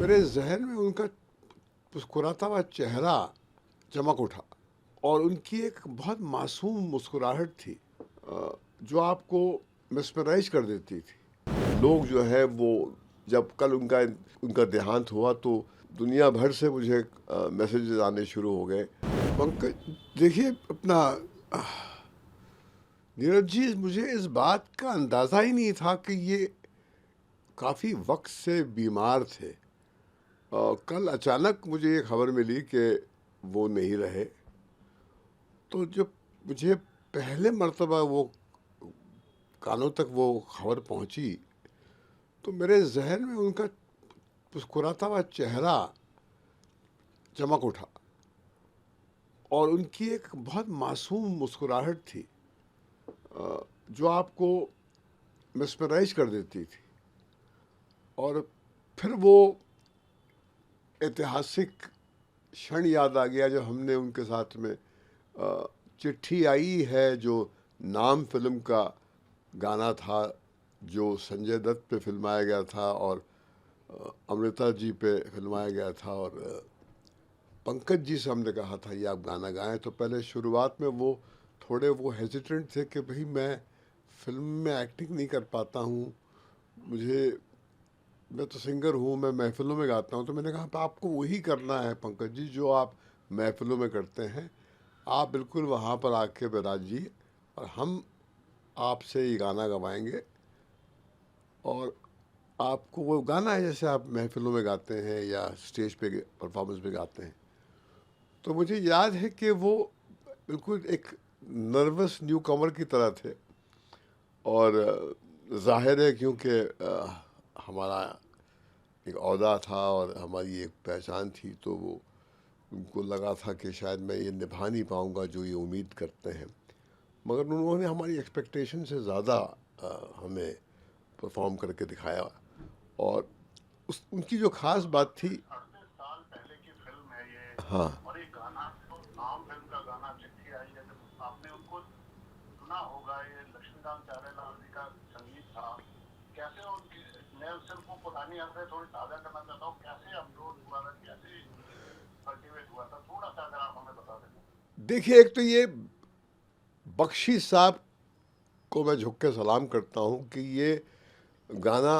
मेरे ज़हन में उनका मुस्कुराता हुआ चेहरा चमक उठा और उनकी एक बहुत मासूम मुस्कुराहट थी, जो आपको मेस्मराइज कर देती थी। लोग जो है वो जब कल उनका उनका देहांत हुआ तो दुनिया भर से मुझे मैसेजेस आने शुरू हो गए। पंकज, देखिए अपना नीरज जी, मुझे इस बात का अंदाज़ा ही नहीं था कि ये काफ़ी वक्त से बीमार थे। कल अचानक मुझे ये खबर मिली कि वो नहीं रहे। तो जब मुझे पहले मर्तबा वो कानों तक वो खबर पहुंची तो मेरे जहन में उनका मुस्कुराता हुआ चेहरा चमक उठा और उनकी एक बहुत मासूम मुस्कुराहट थी, जो आपको मेस्मराइज कर देती थी। और फिर वो ऐतिहासिक क्षण याद आ गया जब हमने उनके साथ में चिट्ठी आई है, जो नाम फिल्म का गाना था, जो संजय दत्त पे फिल्माया गया था और अमृता जी पे फिल्माया गया था। और पंकज जी से हमने कहा था ये आप गाना गाएं। तो पहले शुरुआत में वो थोड़े वो हेजिटेंट थे कि भाई मैं फिल्म में एक्टिंग नहीं कर पाता हूँ, मैं तो सिंगर हूँ, मैं महफिलों में गाता हूँ। तो मैंने कहा आपको वही करना है पंकज जी जो आप महफिलों में करते हैं, आप बिल्कुल वहाँ पर आके बिराजिए और हम आपसे ये गाना गवाएंगे। और आपको वो गाना है जैसे आप महफिलों में गाते हैं या स्टेज पे परफॉर्मेंस में गाते हैं। तो मुझे याद है कि वो बिल्कुल एक नर्वस न्यू कमर की तरह थे। और जाहिर है क्योंकि हमारा एक ओहदा था और हमारी एक पहचान थी, तो वो उनको लगा था कि शायद मैं ये निभा नहीं पाऊँगा जो ये उम्मीद करते हैं। मगर उन्होंने हमारी एक्सपेक्टेशन से ज़्यादा हमें परफॉर्म करके दिखाया। और उस उनकी जो खास बात थी। 38 साल पहले की फिल्म है ये। हाँ, और ये गाना तो आम फिल्म का गाना चिट्ठी आई है, जब आपने उनको सुना होगा, ये लक्ष्मीकांत प्यारेलाल जी का संगीत था। कैसे उनकी, मैं सिर्फ वो पुरानी यादें थोड़ी ताज़ा करना चाहता हूँ, कैसे अप्रोच हुआ था, कैसे कल्टीवेट हुआ था, थोड़ा सा अगर आप हमें बता दें। देखिए एक तो ये बख्शी साहब को मैं झुक के सलाम करता हूँ कि ये गाना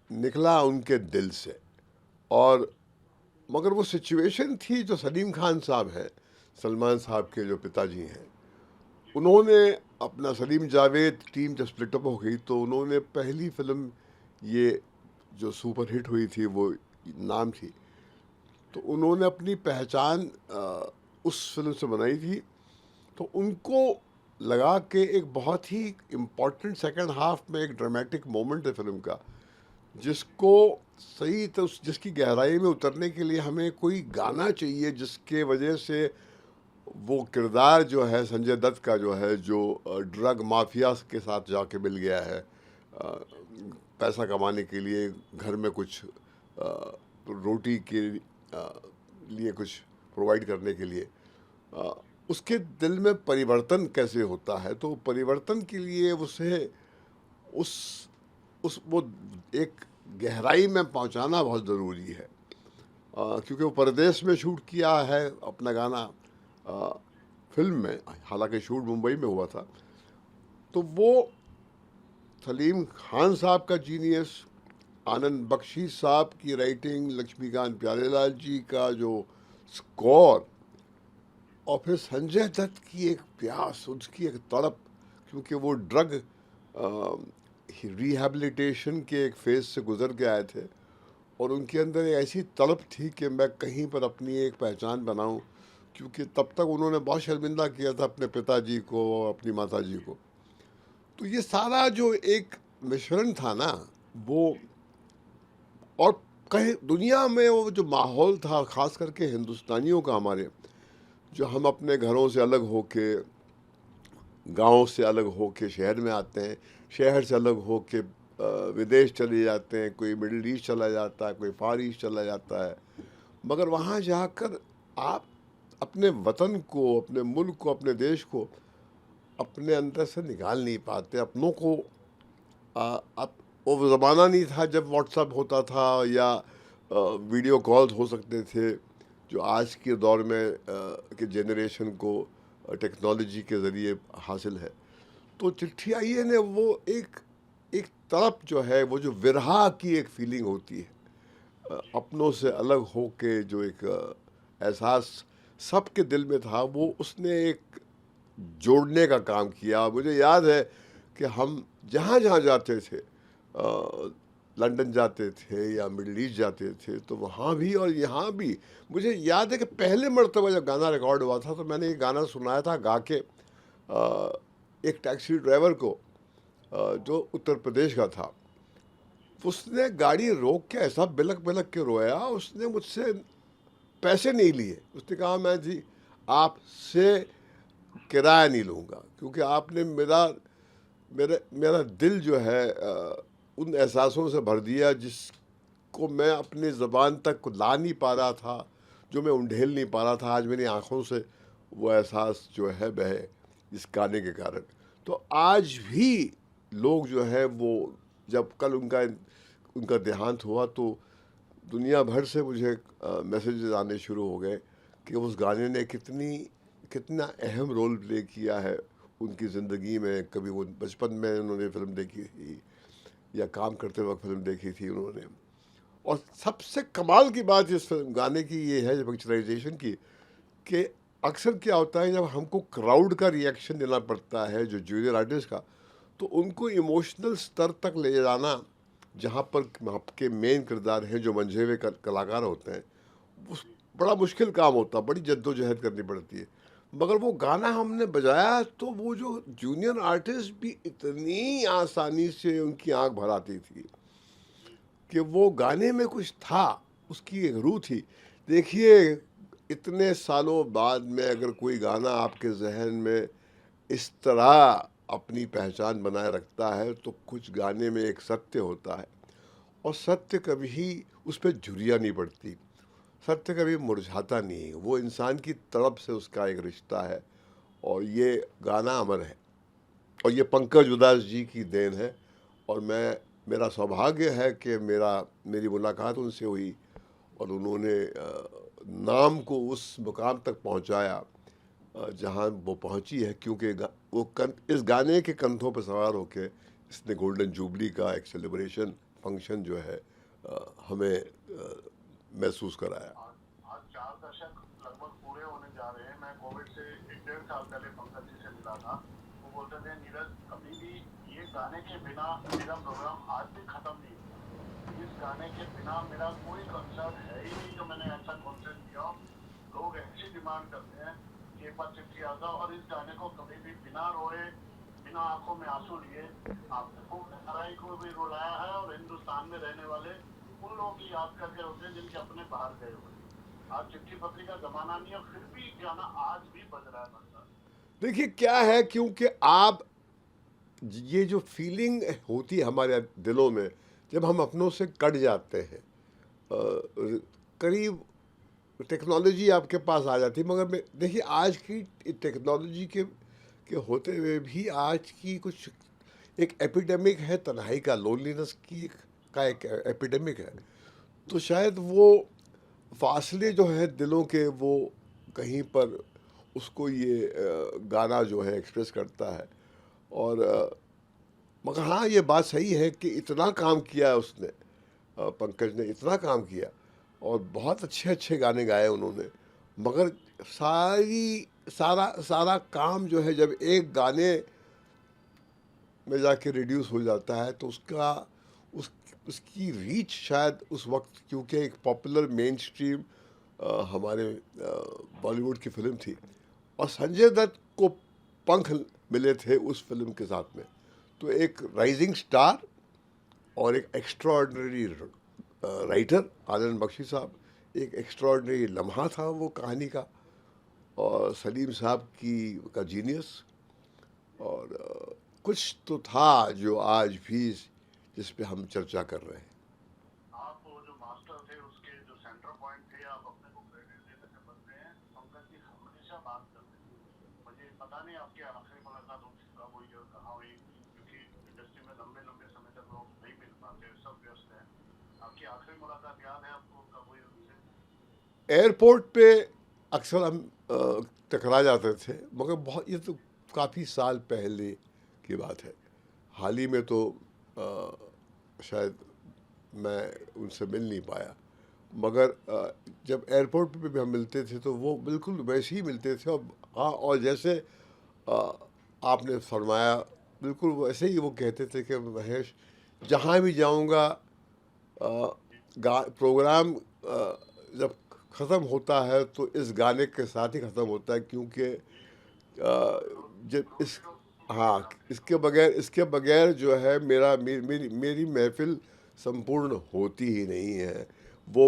निकला उनके दिल से। और मगर वो सिचुएशन थी जो सलीम खान साहब हैं, सलमान साहब के जो पिताजी हैं, उन्होंने अपना सलीम जावेद टीम जब स्प्लिट अप हो गई तो उन्होंने पहली फिल्म ये जो सुपर हिट हुई थी वो नाम थी, तो उन्होंने अपनी पहचान उस फिल्म से बनाई थी। तो उनको लगा कि एक बहुत ही इम्पोर्टेंट सेकंड हाफ में एक ड्रामेटिक मोमेंट है फिल्म का, जिसको सही तो जिसकी गहराई में उतरने के लिए हमें कोई गाना चाहिए जिसके वजह से वो किरदार जो है संजय दत्त का जो है, जो ड्रग माफिया के साथ जाके मिल गया है पैसा कमाने के लिए, घर में कुछ रोटी के लिए कुछ प्रोवाइड करने के लिए, अ, उसके दिल में परिवर्तन कैसे होता है। तो परिवर्तन के लिए उसे उस उस वो एक गहराई में पहुंचाना बहुत ज़रूरी है। क्योंकि वो परदेश में शूट किया है अपना गाना फिल्म में, हालांकि शूट मुंबई में हुआ था। तो वो सलीम खान साहब का जीनियस, आनंद बख्शी साहब की राइटिंग, लक्ष्मीकांत प्यारेलाल जी का जो स्कोर, और फिर संजय दत्त की एक प्यास, उसकी एक तड़प, क्योंकि वो ड्रग रिहैबिलिटेशन के एक फेज से गुजर के आए थे और उनके अंदर एक ऐसी तड़प थी कि मैं कहीं पर अपनी एक पहचान बनाऊं, क्योंकि तब तक उन्होंने बहुत शर्मिंदा किया था अपने पिताजी को और अपनी माता जी को। तो ये सारा जो एक मिश्रण था ना, वो, और कहीं दुनिया में वो जो माहौल था, ख़ास करके हिंदुस्तानियों का हमारे, जो हम अपने घरों से अलग होके, गांव से अलग होके शहर में आते हैं, शहर से अलग होके विदेश चले जाते हैं, कोई मिडिल ईस्ट चला जाता है, कोई फार ईस्ट चला जाता है। मगर वहाँ जाकर आप अपने वतन को, अपने मुल्क को, अपने देश को अपने अंदर से निकाल नहीं पाते, अपनों को। अब वो ज़माना नहीं था जब व्हाट्सअप होता था या वीडियो कॉल्स हो सकते थे जो आज के दौर में के जनरेशन को टेक्नोलॉजी के ज़रिए हासिल है। तो चिट्ठी आई है ने वो एक एक तरफ जो है वो जो विरहा की एक फीलिंग होती है, अपनों से अलग हो के जो एक एहसास सबके दिल में था, वो उसने एक जोड़ने का काम किया। मुझे याद है कि हम जहाँ जहाँ जाते थे, लंदन जाते थे या मिडल ईस्ट जाते थे, तो वहाँ भी और यहाँ भी मुझे याद है कि पहले मर्तबा जब गाना रिकॉर्ड हुआ था तो मैंने ये गाना सुनाया था गा के एक टैक्सी ड्राइवर को, जो उत्तर प्रदेश का था। उसने गाड़ी रोक के ऐसा बिलक बिलक के रोया, उसने मुझसे पैसे नहीं लिए। उसने कहा मैं जी आपसे किराया नहीं लूँगा, क्योंकि आपने मेरा मेरा मेरा दिल जो है उन एहसासों से भर दिया जिसको मैं अपनी ज़बान तक ला नहीं पा रहा था, जो मैं उंडेल नहीं पा रहा था। आज मेरी आँखों से वो एहसास जो है बहे इस गाने के कारण। तो आज भी लोग जो है वो, जब कल उनका उनका देहांत हुआ तो दुनिया भर से मुझे मैसेजेस आने शुरू हो गए कि उस गाने ने कितना अहम रोल प्ले किया है उनकी ज़िंदगी में। कभी वो बचपन में उन्होंने फ़िल्म देखी थी या काम करते वक्त फ़िल्म देखी थी उन्होंने। और सबसे कमाल की बात इस फिल्म गाने की ये है, पिक्चराइजेशन की, कि अक्सर क्या होता है जब हमको क्राउड का रिएक्शन देना पड़ता है जो जूनियर आर्टिस्ट का, तो उनको इमोशनल स्तर तक ले जाना, जहाँ पर आपके मेन किरदार हैं जो मंझे हुए कलाकार होते हैं, उस बड़ा मुश्किल काम होता है, बड़ी जद्दोजहद करनी पड़ती है। मगर वो गाना हमने बजाया तो वो जो जूनियर आर्टिस्ट भी इतनी आसानी से उनकी आंख भर आती थी कि वो गाने में कुछ था, उसकी एक रूह थी। देखिए, इतने सालों बाद में अगर कोई गाना आपके जहन में इस तरह अपनी पहचान बनाए रखता है तो कुछ गाने में एक सत्य होता है, और सत्य कभी उस पर झुर्रियाँ नहीं पड़ती, सत्य कभी मुरझाता नहीं है। वो इंसान की तड़प से उसका एक रिश्ता है, और ये गाना अमर है, और ये पंकज उधास जी की देन है। और मेरा सौभाग्य है कि मेरी मुलाकात उनसे हुई और उन्होंने नाम को उस मुकाम तक पहुंचाया जहां वो पहुंची है, क्योंकि इस गाने के कंधों पर सवार होके इसने गोल्डन जुबली का एक सेलिब्रेशन फंक्शन जो है हमें महसूस कराया। आज 4 दशक लगभग पूरे होने जा रहे हैं। मैं कोविड से 1 डेढ़ साल पहले पंकज जी से मिला था। वो बोलते थे नीरज, कभी भी ये गाने के बिना मेरा प्रोग्राम आज भी खत्म नहीं हुआ। इस गाने के बिना मेरा कोई कंसर्ट है ही नहीं जो मैंने ऐसा कॉन्सर्ट किया हो। लोग ऐसी डिमांड करते हैं कि एक बार चिट्ठी आ जाओ, और इस गाने को कभी भी बिना रोए, बिना आंखों में आंसू लिए आपको लहराई को भी रुलाया है, और हिंदुस्तान में रहने वाले उन लोगों की याद करके होते हैं जिनके अपने बाहर गए हुए। आज चिट्ठी पत्री का जमाना नहीं है, फिर भी गाना आज भी बज रहा है बंदा। देखिए क्या है, क्योंकि आप ये जो फीलिंग होती है हमारे दिलों में जब हम अपनों से कट जाते हैं, करीब टेक्नोलॉजी आपके पास आ जाती है, मगर देखिए आज की टेक्नोलॉजी के होते हुए भी आज की कुछ एक एपिडेमिक है तन्हाई का, लोनलीनेस का एक एपिडेमिक है। तो शायद वो फासले जो है दिलों के, वो कहीं पर उसको ये गाना जो है एक्सप्रेस करता है। और मगर हाँ, ये बात सही है कि इतना काम किया उसने, पंकज ने इतना काम किया और बहुत अच्छे अच्छे गाने गाए उन्होंने। मगर सारा सारा काम जो है जब एक गाने में जाके रिड्यूस हो जाता है तो उस उसकी रीच शायद उस वक्त, क्योंकि एक पॉपुलर मेन स्ट्रीम हमारे बॉलीवुड की फिल्म थी, और संजय दत्त को पंख मिले थे उस फिल्म के साथ में, तो एक राइजिंग स्टार और एक एक्स्ट्रॉर्डनरी राइटर आनंद बख्शी साहब, एक एक्स्ट्रॉर्डनरी लम्हा था वो कहानी का, और सलीम साहब का जीनियस, और कुछ तो था जो आज भी जिस पे हम चर्चा कर रहे हैं। आप वो जो मास्टर थे उसके जो सेंटर पॉइंट थे, आप अपने को क्रेडिट देने से बनते हैं। पंकज जी हमेशा बात करते थे। मुझे पता नहीं आपकी आखिरी मुलाकात उनसे कब हुई और कहाँ हुई, क्योंकि इंडस्ट्री में लंबे लंबे समय तक लोग नहीं मिल पाते, सब व्यस्त हैं। आपकी आखिरी मुलाकात याद है आपको? एयरपोर्ट पे अक्सर हम टकरा जाते थे, मगर बहुत, ये तो काफ़ी साल पहले की बात है। हाल ही में तो शायद मैं उनसे मिल नहीं पाया, मगर जब एयरपोर्ट पे भी हम मिलते थे तो वो बिल्कुल वैसे ही मिलते थे। और हाँ, और जैसे आपने फरमाया, बिल्कुल वैसे ही वो कहते थे कि महेश, जहाँ भी जाऊँगा, प्रोग्राम जब ख़त्म होता है तो इस गाने के साथ ही ख़त्म होता है, क्योंकि जब इस, हाँ, इसके बगैर जो है मेरी महफिल संपूर्ण होती ही नहीं है। वो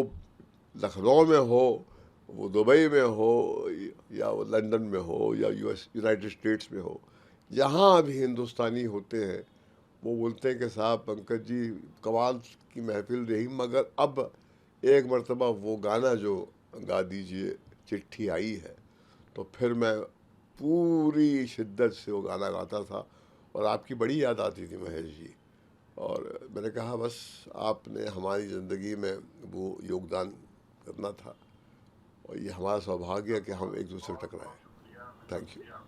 लखनऊ में हो, वो दुबई में हो, या वो लंदन में हो, या यूएस यूनाइटेड स्टेट्स में हो, जहाँ भी हिंदुस्तानी होते हैं वो बोलते हैं कि साहब पंकज जी, कमाल की महफिल रही, मगर अब एक मर्तबा वो गाना जो गा दीजिए, चिट्ठी आई है। तो फिर मैं पूरी शिद्दत से वो गाना गाता था, और आपकी बड़ी याद आती थी महेश जी। और मैंने कहा बस आपने हमारी ज़िंदगी में वो योगदान करना था, और ये हमारा सौभाग्य है कि हम एक दूसरे से टकराए। Thank you.